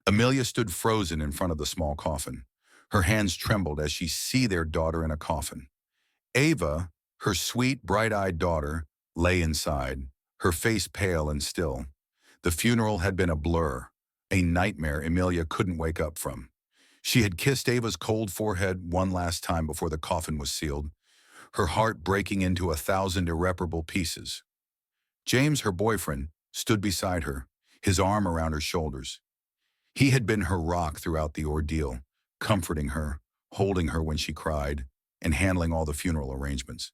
Amelia stood frozen in front of the small coffin. Her hands trembled as she saw their daughter in a coffin. Ava, her sweet, bright-eyed daughter, lay inside, her face pale and still. The funeral had been a blur, a nightmare Amelia couldn't wake up from. She had kissed Ava's cold forehead one last time before the coffin was sealed, her heart breaking into 1,000 irreparable pieces. James, her boyfriend, stood beside her, his arm around her shoulders. He had been her rock throughout the ordeal, comforting her, holding her when she cried, and handling all the funeral arrangements.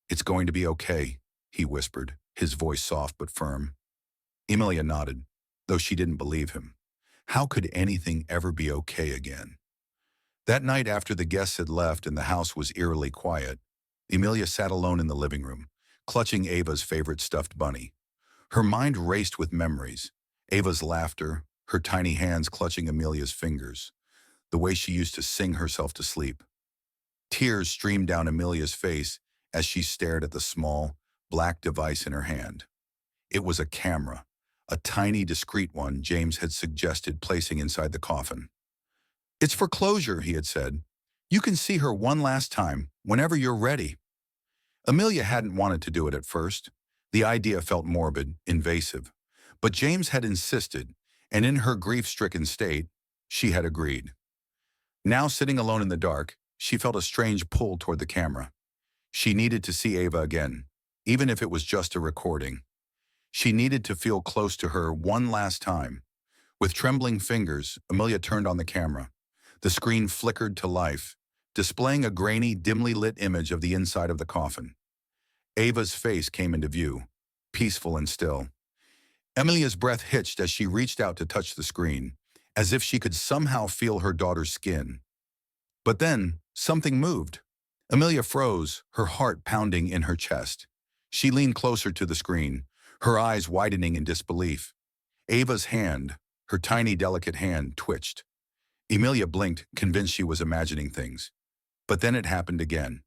"It's going to be okay," he whispered, his voice soft but firm. Emilia nodded, though she didn't believe him. How could anything ever be okay again? That night after the guests had left and the house was eerily quiet, Emilia sat alone in the living room, clutching Ava's favorite stuffed bunny. Her mind raced with memories, Ava's laughter, her tiny hands clutching Amelia's fingers, the way she used to sing herself to sleep. Tears streamed down Amelia's face as she stared at the small, black device in her hand. It was a camera, a tiny, discreet one James had suggested placing inside the coffin. "It's for closure," he had said. "You can see her one last time, whenever you're ready." Amelia hadn't wanted to do it at first. The idea felt morbid, invasive. But James had insisted, and in her grief-stricken state, she had agreed. Now sitting alone in the dark, she felt a strange pull toward the camera. She needed to see Ava again, even if it was just a recording. She needed to feel close to her one last time. With trembling fingers, Amelia turned on the camera. The screen flickered to life, displaying a grainy, dimly lit image of the inside of the coffin. Ava's face came into view, peaceful and still. Amelia's breath hitched as she reached out to touch the screen, as if she could somehow feel her daughter's skin. But then, something moved. Amelia froze, her heart pounding in her chest. She leaned closer to the screen, her eyes widening in disbelief. Ava's hand, her tiny, delicate hand, twitched. Amelia blinked, convinced she was imagining things. But then it happened again.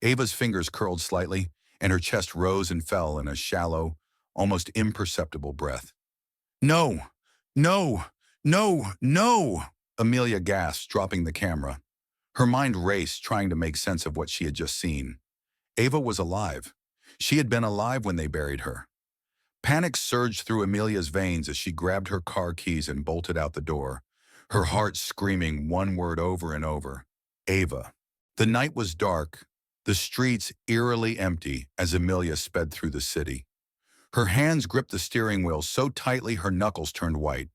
Ava's fingers curled slightly, and her chest rose and fell in a shallow, almost imperceptible breath. "No! No! No! No!" Amelia gasped, dropping the camera. Her mind raced, trying to make sense of what she had just seen. Ava was alive. She had been alive when they buried her. Panic surged through Amelia's veins as she grabbed her car keys and bolted out the door, her heart screaming one word over and over: Ava. The night was dark, the streets eerily empty as Amelia sped through the city. Her hands gripped the steering wheel so tightly her knuckles turned white.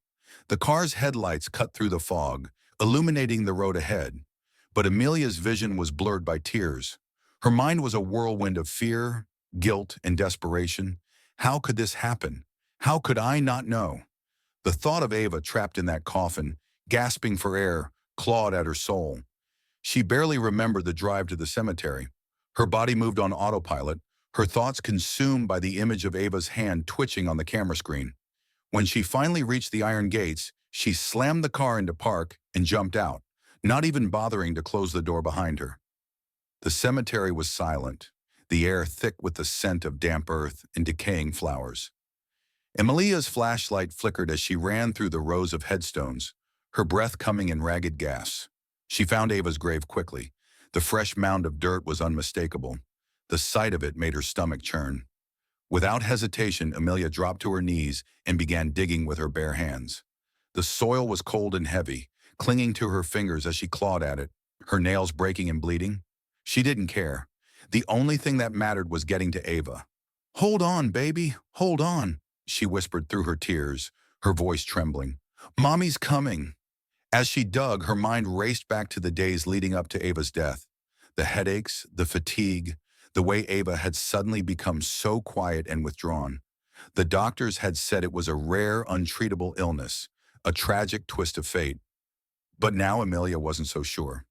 The car's headlights cut through the fog, illuminating the road ahead. But Amelia's vision was blurred by tears. Her mind was a whirlwind of fear, guilt, and desperation. How could this happen? How could I not know? The thought of Ava trapped in that coffin, gasping for air, clawed at her soul. She barely remembered the drive to the cemetery. Her body moved on autopilot, her thoughts consumed by the image of Ava's hand twitching on the camera screen. When she finally reached the iron gates, she slammed the car into park and jumped out, not even bothering to close the door behind her. The cemetery was silent, the air thick with the scent of damp earth and decaying flowers. Amelia's flashlight flickered as she ran through the rows of headstones, her breath coming in ragged gasps. She found Ava's grave quickly. The fresh mound of dirt was unmistakable. The sight of it made her stomach churn. Without hesitation, Amelia dropped to her knees and began digging with her bare hands. The soil was cold and heavy, clinging to her fingers as she clawed at it, her nails breaking and bleeding. She didn't care. The only thing that mattered was getting to Ava. "Hold on, baby, hold on," she whispered through her tears, her voice trembling. "Mommy's coming." As she dug, her mind raced back to the days leading up to Ava's death. The headaches, the fatigue, the way Ava had suddenly become so quiet and withdrawn. The doctors had said it was a rare, untreatable illness, a tragic twist of fate. But now Amelia wasn't so sure.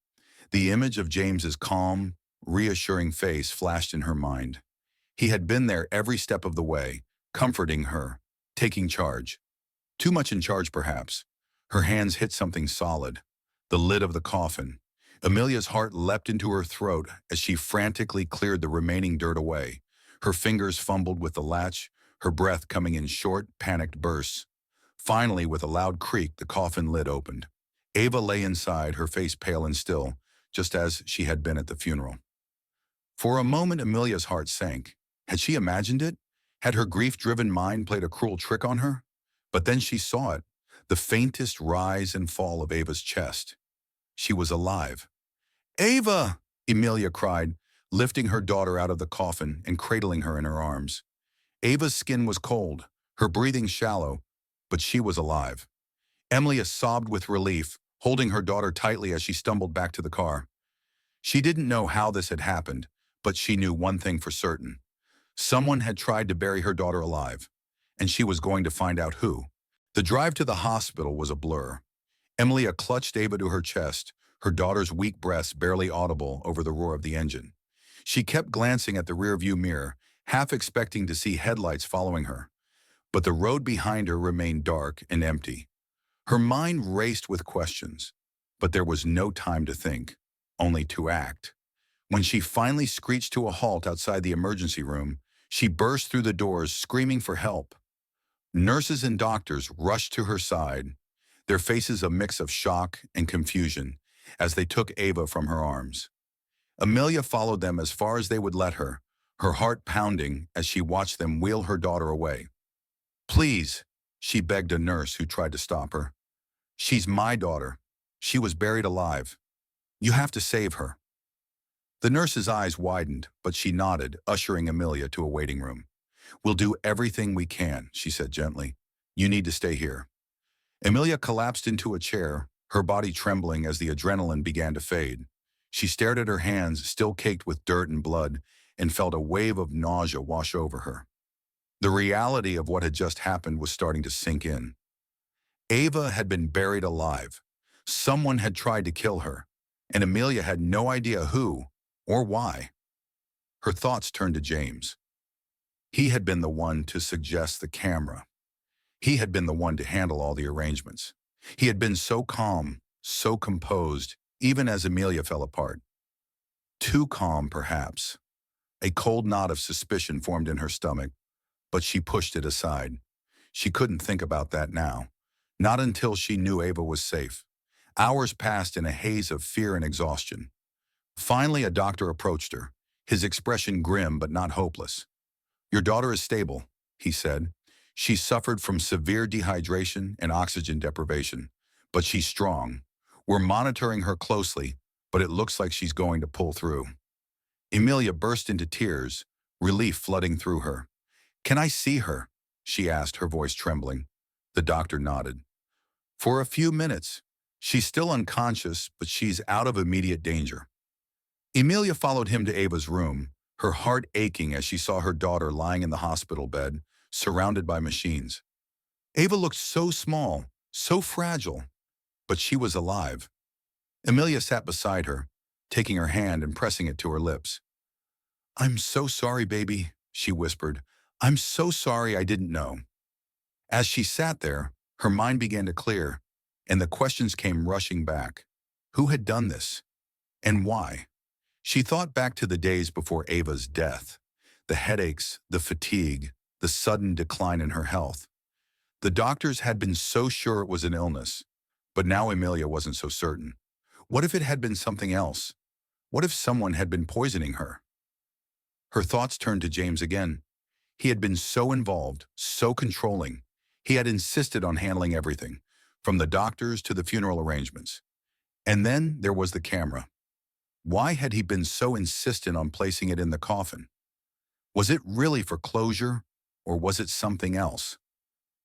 The image of James's calm, reassuring face flashed in her mind. He had been there every step of the way, comforting her, taking charge. Too much in charge, perhaps. Her hands hit something solid, the lid of the coffin. Amelia's heart leapt into her throat as she frantically cleared the remaining dirt away. Her fingers fumbled with the latch, her breath coming in short, panicked bursts. Finally, with a loud creak, the coffin lid opened. Ava lay inside, her face pale and still, just as she had been at the funeral. For a moment, Amelia's heart sank. Had she imagined it? Had her grief-driven mind played a cruel trick on her? But then she saw it, the faintest rise and fall of Ava's chest. She was alive. "Ava!" Amelia cried, lifting her daughter out of the coffin and cradling her in her arms. Ava's skin was cold, her breathing shallow, but she was alive. Amelia sobbed with relief, holding her daughter tightly as she stumbled back to the car. She didn't know how this had happened, but she knew one thing for certain. Someone had tried to bury her daughter alive, and she was going to find out who. The drive to the hospital was a blur. Amelia clutched Ava to her chest, her daughter's weak breaths barely audible over the roar of the engine. She kept glancing at the rearview mirror, half expecting to see headlights following her. But the road behind her remained dark and empty. Her mind raced with questions, but there was no time to think, only to act. When she finally screeched to a halt outside the emergency room, she burst through the doors screaming for help. Nurses and doctors rushed to her side, their faces a mix of shock and confusion as they took Ava from her arms. Amelia followed them as far as they would let her heart pounding as she watched them wheel her daughter away. "Please," she begged a nurse who tried to stop her. "She's my daughter. She was buried alive. You have to save her." The nurse's eyes widened, but she nodded, ushering Amelia to a waiting room. "We'll do everything we can," she said gently. "You need to stay here." Amelia collapsed into a chair, her body trembling as the adrenaline began to fade. She stared at her hands, still caked with dirt and blood, and felt a wave of nausea wash over her. The reality of what had just happened was starting to sink in. Ava had been buried alive. Someone had tried to kill her, and Amelia had no idea who or why. Her thoughts turned to James. He had been the one to suggest the camera. He had been the one to handle all the arrangements. He had been so calm, so composed, even as Amelia fell apart. Too calm, perhaps. A cold knot of suspicion formed in her stomach, but she pushed it aside. She couldn't think about that now. Not until she knew Ava was safe. Hours passed in a haze of fear and exhaustion. Finally, a doctor approached her, his expression grim but not hopeless. "Your daughter is stable," he said. "She suffered from severe dehydration and oxygen deprivation, but she's strong. We're monitoring her closely, but it looks like she's going to pull through." Amelia burst into tears, relief flooding through her. "Can I see her?" she asked, her voice trembling. The doctor nodded. "For a few minutes. She's still unconscious, but she's out of immediate danger." Amelia followed him to Ava's room, her heart aching as she saw her daughter lying in the hospital bed, surrounded by machines. Ava looked so small, so fragile, but she was alive. Amelia sat beside her, taking her hand and pressing it to her lips. "I'm so sorry, baby," she whispered. "I'm so sorry I didn't know." As she sat there, her mind began to clear, and the questions came rushing back. Who had done this? And why? She thought back to the days before Ava's death, the headaches, the fatigue, the sudden decline in her health. The doctors had been so sure it was an illness, but now Amelia wasn't so certain. What if it had been something else? What if someone had been poisoning her? Her thoughts turned to James again. He had been so involved, so controlling. He had insisted on handling everything, from the doctors to the funeral arrangements. And then there was the camera. Why had he been so insistent on placing it in the coffin? Was it really for closure, or was it something else?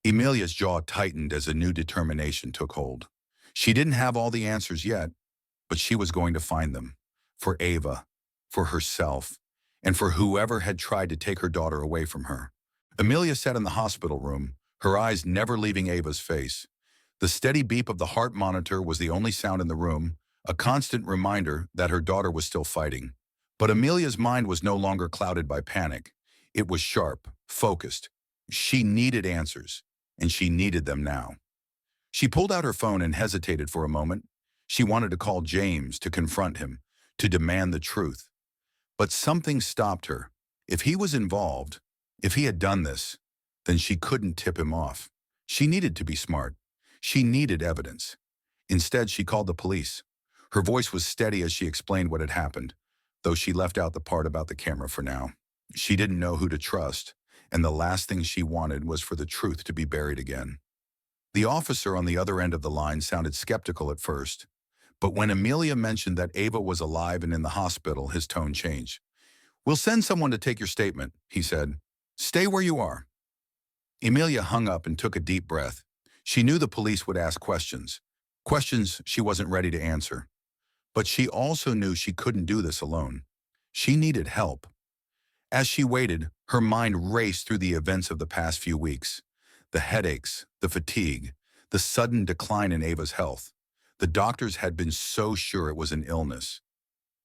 Amelia's jaw tightened as a new determination took hold. She didn't have all the answers yet, but she was going to find them. For Ava, for herself, and for whoever had tried to take her daughter away from her. Amelia sat in the hospital room, her eyes never leaving Ava's face. The steady beep of the heart monitor was the only sound in the room, a constant reminder that her daughter was still fighting. But Amelia's mind was no longer clouded by panic. It was sharp, focused. She needed answers, and she needed them now. She pulled out her phone and hesitated for a moment. She wanted to call James, to confront him, to demand the truth. But something stopped her. If he was involved, if he had done this, then she couldn't tip him off. She needed to be smart. She needed evidence. Instead, she called the police. Her voice was steady as she explained what had happened, though she left out the part about the camera for now. She didn't know who to trust, and the last thing she wanted was for the truth to be buried again. The officer on the other end of the line sounded skeptical at first, but when Amelia mentioned that Ava was alive and in the hospital, his tone changed. "We'll send someone to take your statement," he said. "Stay where you are." Amelia hung up and took a deep breath. She knew the police would ask questions, questions she wasn't ready to answer. But she also knew she couldn't do this alone. She needed help. As she waited, her mind raced through the events of the past few weeks. The headaches, the fatigue, the sudden decline in Ava's health. The doctors had been so sure it was an illness.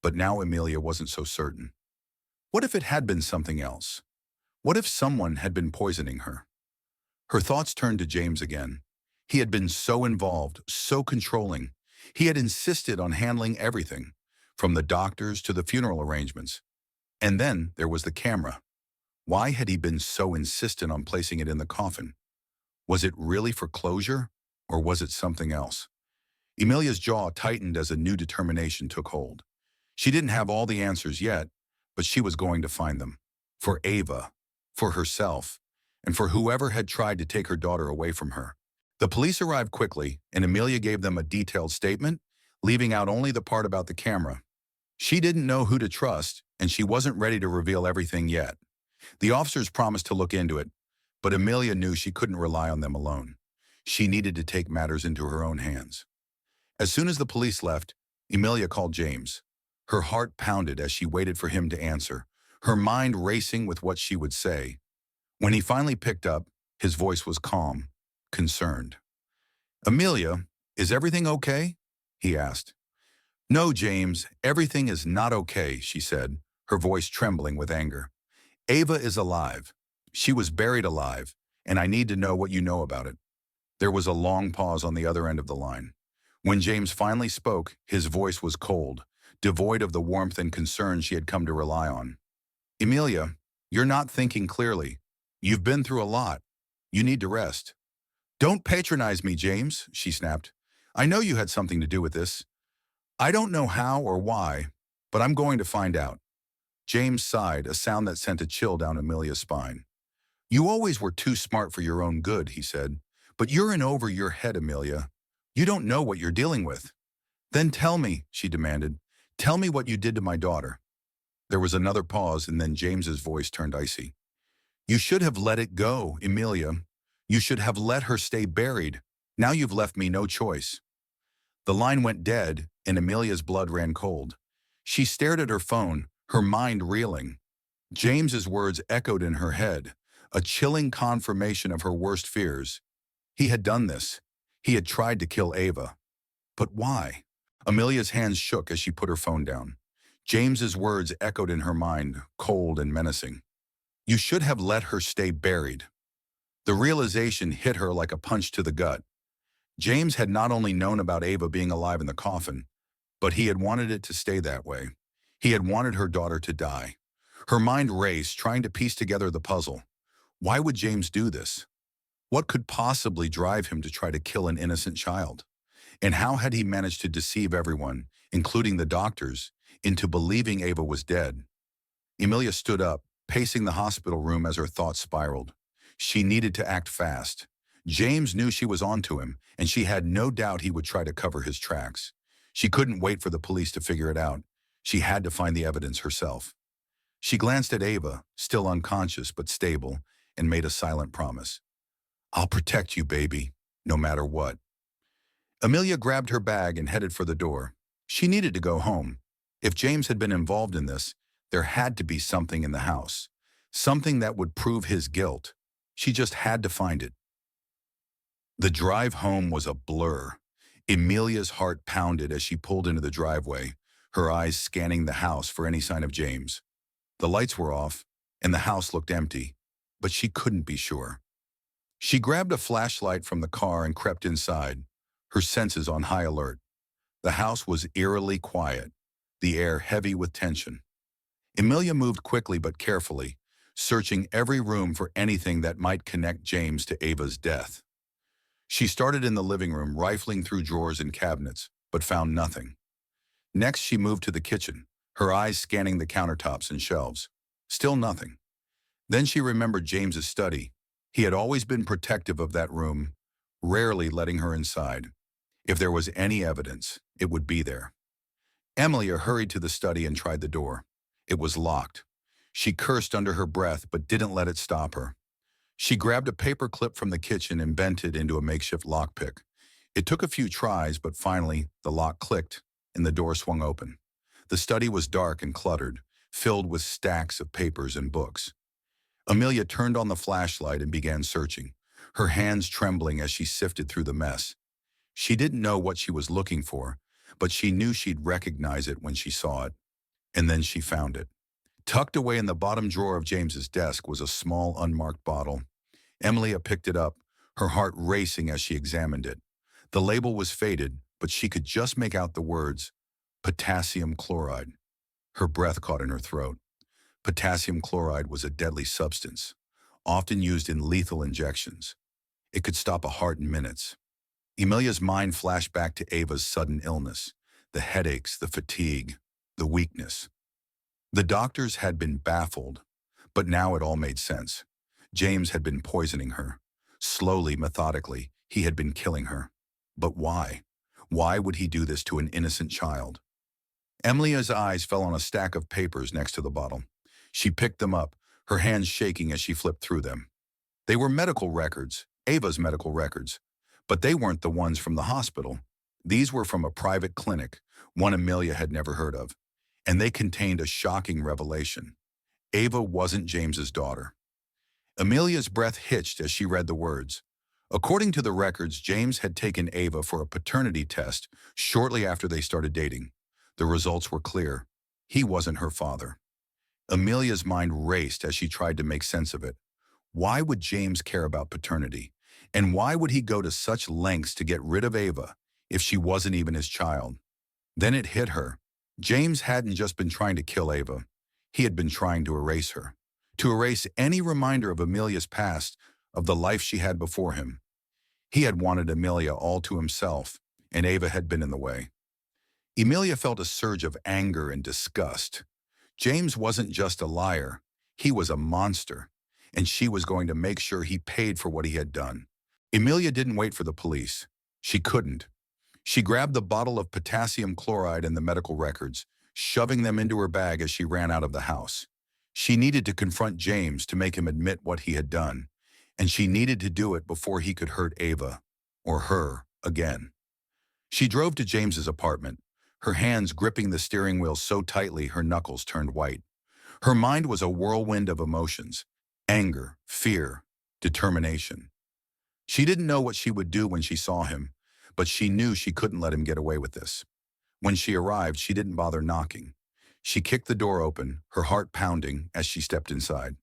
But now Amelia wasn't so certain. What if it had been something else? What if someone had been poisoning her? Her thoughts turned to James again. He had been so involved, so controlling. He had insisted on handling everything, from the doctors to the funeral arrangements. And then there was the camera. Why had he been so insistent on placing it in the coffin? Was it really for closure, or was it something else? Emilia's jaw tightened as a new determination took hold. She didn't have all the answers yet, but she was going to find them. For Ava, for herself, and for whoever had tried to take her daughter away from her. The police arrived quickly, and Amelia gave them a detailed statement, leaving out only the part about the camera. She didn't know who to trust, and she wasn't ready to reveal everything yet. The officers promised to look into it, but Amelia knew she couldn't rely on them alone. She needed to take matters into her own hands. As soon as the police left, Amelia called James. Her heart pounded as she waited for him to answer, her mind racing with what she would say. When he finally picked up, his voice was calm, concerned. "Amelia, is everything okay?" he asked. "No, James, everything is not okay," she said, her voice trembling with anger. "Ava is alive. She was buried alive, and I need to know what you know about it." There was a long pause on the other end of the line. When James finally spoke, his voice was cold, devoid of the warmth and concern she had come to rely on. "Amelia, you're not thinking clearly. You've been through a lot. You need to rest." "Don't patronize me, James," she snapped. "I know you had something to do with this. I don't know how or why, but I'm going to find out." James sighed, a sound that sent a chill down Amelia's spine. "You always were too smart for your own good," he said. "But you're in over your head, Amelia. You don't know what you're dealing with." "Then tell me," she demanded. "Tell me what you did to my daughter." There was another pause, and then James's voice turned icy. "You should have let it go, Amelia. You should have let her stay buried. Now you've left me no choice." The line went dead, and Amelia's blood ran cold. She stared at her phone, her mind reeling. James's words echoed in her head, a chilling confirmation of her worst fears. He had done this. He had tried to kill Ava. But why? Amelia's hands shook as she put her phone down. James's words echoed in her mind, cold and menacing. "You should have let her stay buried." The realization hit her like a punch to the gut. James had not only known about Ava being alive in the coffin, but he had wanted it to stay that way. He had wanted her daughter to die. Her mind raced, trying to piece together the puzzle. Why would James do this? What could possibly drive him to try to kill an innocent child? And how had he managed to deceive everyone, including the doctors, into believing Ava was dead? Amelia stood up, pacing the hospital room as her thoughts spiraled. She needed to act fast. James knew she was onto him, and she had no doubt he would try to cover his tracks. She couldn't wait for the police to figure it out. She had to find the evidence herself. She glanced at Ava, still unconscious but stable, and made a silent promise. "I'll protect you, baby, no matter what." Amelia grabbed her bag and headed for the door. She needed to go home. If James had been involved in this, there had to be something in the house. Something that would prove his guilt. She just had to find it. The drive home was a blur. Amelia's heart pounded as she pulled into the driveway, her eyes scanning the house for any sign of James. The lights were off, and the house looked empty, but she couldn't be sure. She grabbed a flashlight from the car and crept inside, her senses on high alert. The house was eerily quiet, the air heavy with tension. Amelia moved quickly but carefully, searching every room for anything that might connect James to Ava's death. She started in the living room, rifling through drawers and cabinets, but found nothing. Next, she moved to the kitchen, her eyes scanning the countertops and shelves. Still nothing. Then she remembered James's study. He had always been protective of that room, rarely letting her inside. If there was any evidence, it would be there. Emilia hurried to the study and tried the door. It was locked. She cursed under her breath but didn't let it stop her. She grabbed a paper clip from the kitchen and bent it into a makeshift lockpick. It took a few tries, but finally, the lock clicked and the door swung open. The study was dark and cluttered, filled with stacks of papers and books. Amelia turned on the flashlight and began searching, her hands trembling as she sifted through the mess. She didn't know what she was looking for, but she knew she'd recognize it when she saw it. And then she found it. Tucked away in the bottom drawer of James's desk was a small, unmarked bottle. Emilia picked it up, her heart racing as she examined it. The label was faded, but she could just make out the words, potassium chloride. Her breath caught in her throat. Potassium chloride was a deadly substance, often used in lethal injections. It could stop a heart in minutes. Emilia's mind flashed back to Ava's sudden illness, the headaches, the fatigue, the weakness. The doctors had been baffled, but now it all made sense. James had been poisoning her. Slowly, methodically, he had been killing her. But why? Why would he do this to an innocent child? Emilia's eyes fell on a stack of papers next to the bottle. She picked them up, her hands shaking as she flipped through them. They were medical records, Ava's medical records. But they weren't the ones from the hospital. These were from a private clinic, one Emilia had never heard of. And they contained a shocking revelation. Ava wasn't James's daughter. Emilia's breath hitched as she read the words. According to the records, James had taken Ava for a paternity test shortly after they started dating. The results were clear. He wasn't her father. Emilia's mind raced as she tried to make sense of it. Why would James care about paternity? And why would he go to such lengths to get rid of Ava if she wasn't even his child? Then it hit her. James hadn't just been trying to kill Ava. He had been trying to erase her. To erase any reminder of Emilia's past, of the life she had before him. He had wanted Emilia all to himself, and Ava had been in the way. Emilia felt a surge of anger and disgust. James wasn't just a liar. He was a monster, and she was going to make sure he paid for what he had done. Emilia didn't wait for the police. She couldn't. She grabbed the bottle of potassium chloride and the medical records, shoving them into her bag as she ran out of the house. She needed to confront James to make him admit what he had done, and she needed to do it before he could hurt Ava, or her, again. She drove to James's apartment, her hands gripping the steering wheel so tightly her knuckles turned white. Her mind was a whirlwind of emotions, anger, fear, determination. She didn't know what she would do when she saw him, but she knew she couldn't let him get away with this. When she arrived, she didn't bother knocking. She kicked the door open, her heart pounding as she stepped inside.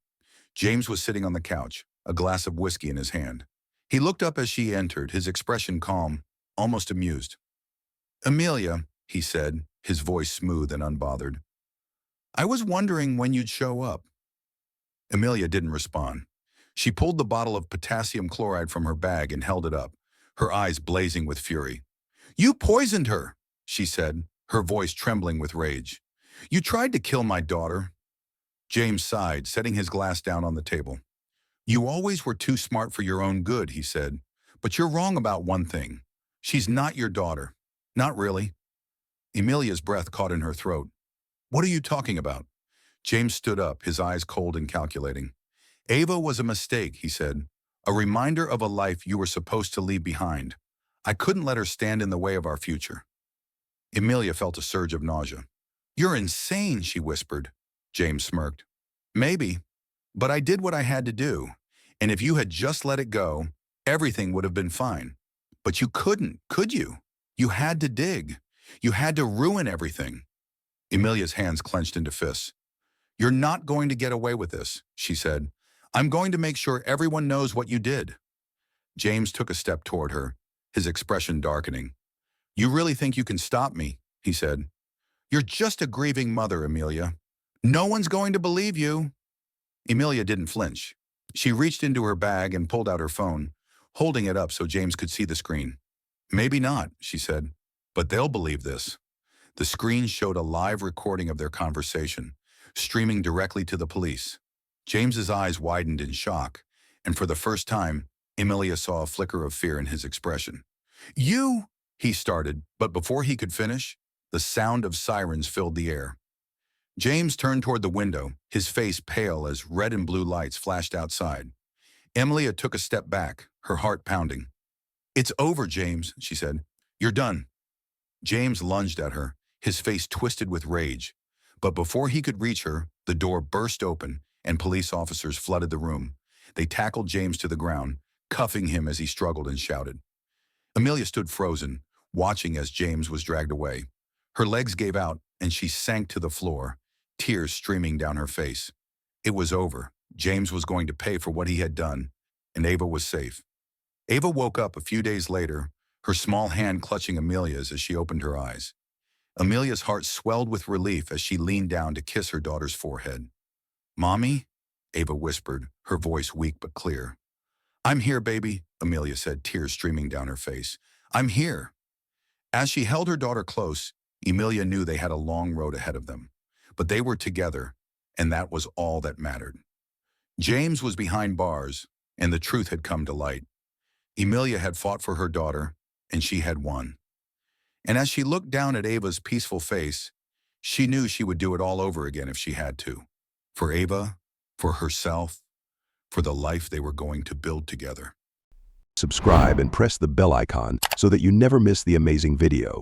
James was sitting on the couch, a glass of whiskey in his hand. He looked up as she entered, his expression calm, almost amused. "Emilia," he said, his voice smooth and unbothered. "I was wondering when you'd show up." Emilia didn't respond. She pulled the bottle of potassium chloride from her bag and held it up, her eyes blazing with fury. "You poisoned her," she said, her voice trembling with rage. "You tried to kill my daughter." James sighed, setting his glass down on the table. "You always were too smart for your own good," he said. "But you're wrong about one thing. She's not your daughter. Not really." Emilia's breath caught in her throat. "What are you talking about?" James stood up, his eyes cold and calculating. "Ava was a mistake," he said. "A reminder of a life you were supposed to leave behind. I couldn't let her stand in the way of our future." Emilia felt a surge of nausea. "You're insane," she whispered. James smirked. "Maybe, but I did what I had to do. And if you had just let it go, everything would have been fine. But you couldn't, could you? You had to dig. You had to ruin everything." Emilia's hands clenched into fists. "You're not going to get away with this," she said. "I'm going to make sure everyone knows what you did." James took a step toward her, his expression darkening. "You really think you can stop me?" he said. "You're just a grieving mother, Emilia. No one's going to believe you." Emilia didn't flinch. She reached into her bag and pulled out her phone. holding it up so James could see the screen. "Maybe not," she said, "but they'll believe this." The screen showed a live recording of their conversation, streaming directly to the police. James's eyes widened in shock, and for the first time, Emilia saw a flicker of fear in his expression. "You," he started, but before he could finish, the sound of sirens filled the air. James turned toward the window, his face pale as red and blue lights flashed outside. Emilia took a step back, her heart pounding. "It's over, James," she said. "You're done." James lunged at her, his face twisted with rage. But before he could reach her, the door burst open and police officers flooded the room. They tackled James to the ground, cuffing him as he struggled and shouted. Emilia stood frozen, watching as James was dragged away. Her legs gave out and she sank to the floor, tears streaming down her face. It was over. James was going to pay for what he had done, and Ava was safe. Ava woke up a few days later, her small hand clutching Emilia's as she opened her eyes. Emilia's heart swelled with relief as she leaned down to kiss her daughter's forehead. "Mommy?" Ava whispered, her voice weak but clear. "I'm here, baby," Emilia said, tears streaming down her face. "I'm here." As she held her daughter close, Emilia knew they had a long road ahead of them. But they were together, and that was all that mattered. James was behind bars, and the truth had come to light. Emilia had fought for her daughter, and she had won. And as she looked down at Ava's peaceful face, she knew she would do it all over again if she had to. For Ava, for herself, for the life they were going to build together. Subscribe and press the bell icon so that you never miss the amazing video.